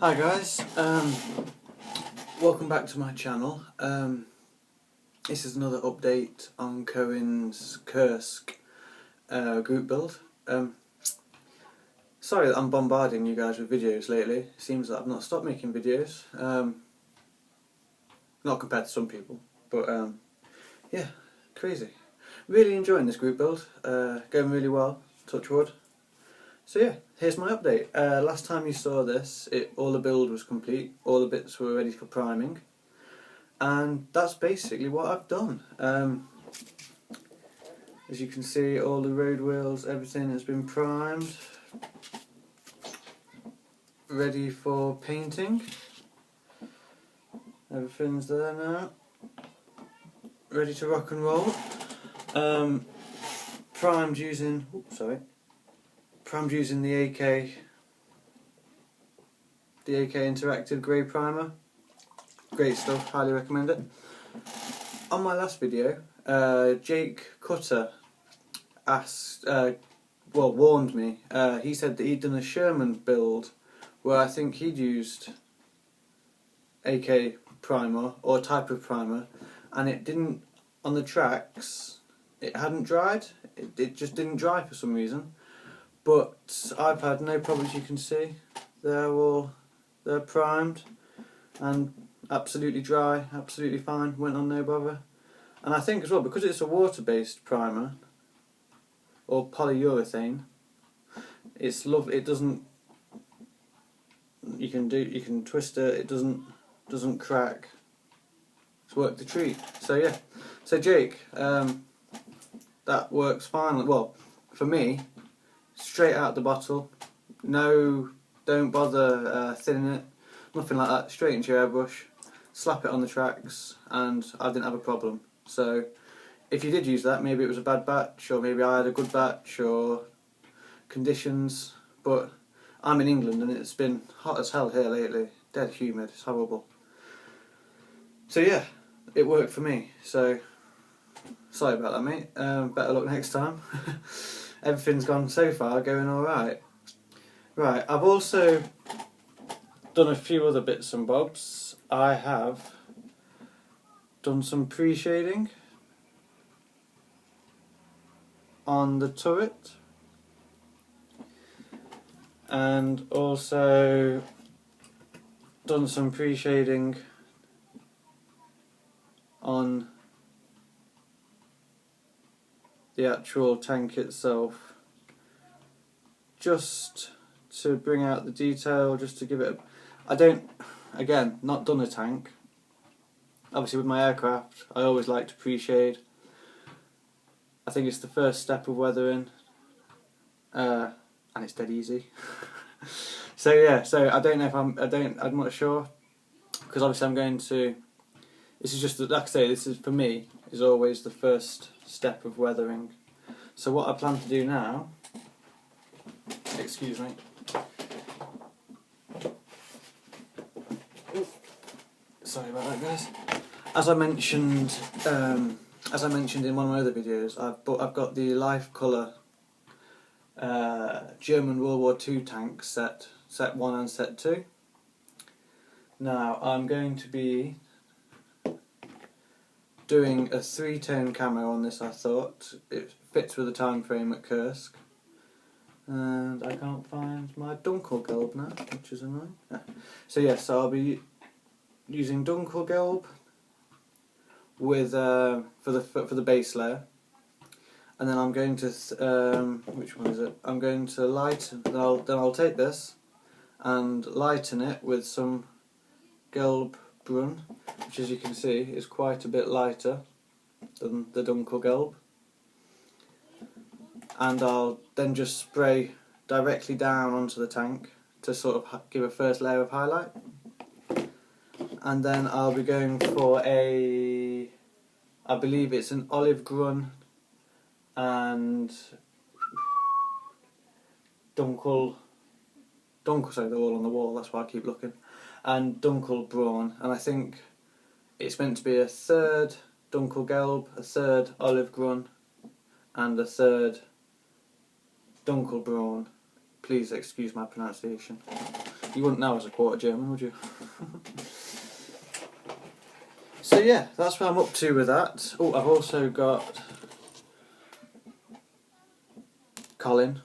Hi guys, welcome back to my channel. This is another update on Coen's Kursk group build. Sorry that I'm bombarding you guys with videos lately. It seems that I've not stopped making videos. Not compared to some people, but yeah, crazy. Really enjoying this group build, going really well, touch wood. So yeah, here's my update. Last time you saw this, all the build was complete, all the bits were ready for priming, and that's basically what I've done. As you can see, all the road wheels, everything has been primed, ready for painting. Everything's there now, ready to rock and roll. Primed using, the AK Interactive Grey Primer. Great stuff, highly recommend it. On my last video, Jake Cutter warned me. He said that he'd done a Sherman build where I think he'd used AK primer or type of primer, and it didn't, on the tracks, it hadn't dried. It just didn't dry for some reason. But I've had no problems, you can see. They're primed and absolutely dry, absolutely fine, went on no bother. And I think as well, because it's a water-based primer, or polyurethane, it's lovely. It doesn't, you can twist it, it doesn't crack. It's worth the treat. So yeah, so Jake, that works fine. Well, for me, straight out the bottle, no, don't bother thinning it, nothing like that, straight into your airbrush, slap it on the tracks, and I didn't have a problem. So if you did use that, maybe it was a bad batch, or maybe I had a good batch, or conditions, but I'm in England and it's been hot as hell here lately, dead humid, it's horrible. So yeah, it worked for me, so sorry about that, mate. Better luck next time. Everything's gone so far going alright. Right, I've also done a few other bits and bobs. I have done some pre-shading on the turret, and also done some pre-shading on the actual tank itself, just to bring out the detail, just to give it again, not done a tank. Obviously with my aircraft, I always like to pre-shade. I think it's the first step of weathering, and it's dead easy. So yeah, so I don't know if I'm not sure, because obviously I'm going to, this is just, like I say, this is, for me, is always the first step of weathering. So what I plan to do now, excuse me, sorry about that guys. As I mentioned in one of my other videos, I've got the Life Colour German World War II tank set 1 and set 2. Now I'm going to be doing a 3-tone camo on this. I thought it fits with the time frame at Kursk, and I can't find my Dunkelgelb now, which is annoying. Yeah. So yes, I'll be using Dunkelgelb with for the base layer, and then I'm going to which one is it? I'm going to lighten. Then I'll take this and lighten it with some Gelb Brun, which, as you can see, is quite a bit lighter than the Dunkelgelb. And I'll then just spray directly down onto the tank to sort of give a first layer of highlight. And then I'll be going for I believe it's an olive grun and sorry, they're all on the wall, that's why I keep looking, and Dunkelbraun, and I think it's meant to be a third Dunkelgelb, a third olive grun, and a third Dunkelbraun. Please excuse my pronunciation. You wouldn't know as a quarter German, would you? So yeah, that's what I'm up to with that. Oh, I've also got Colin.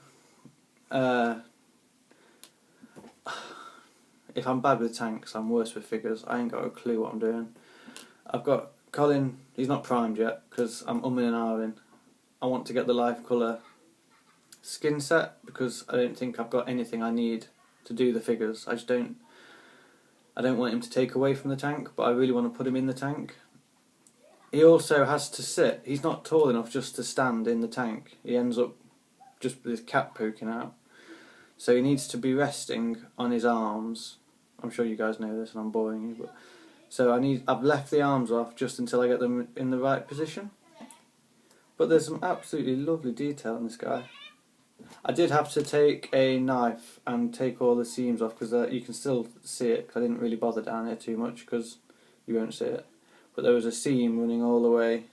If I'm bad with tanks, I'm worse with figures. I ain't got a clue what I'm doing. I've got Colin, he's not primed yet, because I'm umming and ahhing. I want to get the life colour skin set, because I don't think I've got anything I need to do the figures. I don't want him to take away from the tank, but I really want to put him in the tank. He also has to sit. He's not tall enough just to stand in the tank. He ends up just with his cap poking out. So he needs to be resting on his arms. I'm sure you guys know this and I'm boring you, but so I've left the arms off just until I get them in the right position. But there's some absolutely lovely detail in this guy. I did have to take a knife and take all the seams off, because you can still see it, because I didn't really bother down here too much because you won't see it. But there was a seam running all the way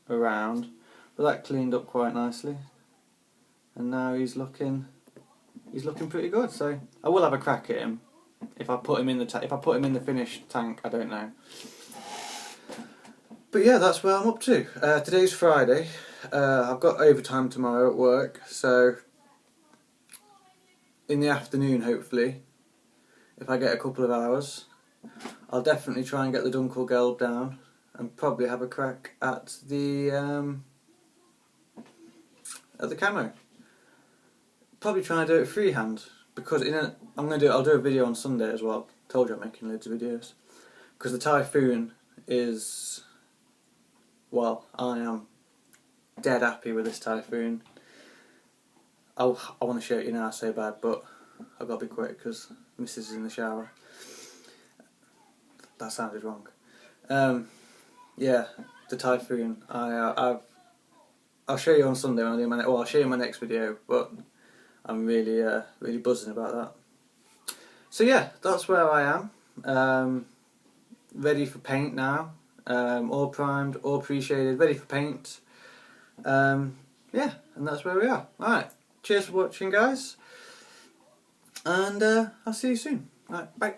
around, but that cleaned up quite nicely. And now he's looking pretty good. So I will have a crack at him. If I put him in the finished tank, I don't know. But yeah, that's where I'm up to. Today's Friday. I've got overtime tomorrow at work, so in the afternoon, hopefully, if I get a couple of hours, I'll definitely try and get the Dunkel Gelb down and probably have a crack at the camo. Probably try and do it freehand, because I'll do a video on Sunday as well. Told you I'm making loads of videos, because the Typhoon is, well, I am dead happy with this Typhoon. I want to show it you now so bad, but I've got to be quick because Mrs. is in the shower. That sounded wrong. Yeah, the Typhoon. I'll show you on Sunday when I do I'll show you my next video, but I'm really buzzing about that. So yeah, that's where I am. Ready for paint now. All primed, all pre-shaded, ready for paint. Yeah, and that's where we are. Alright, cheers for watching, guys, and I'll see you soon. Alright, bye.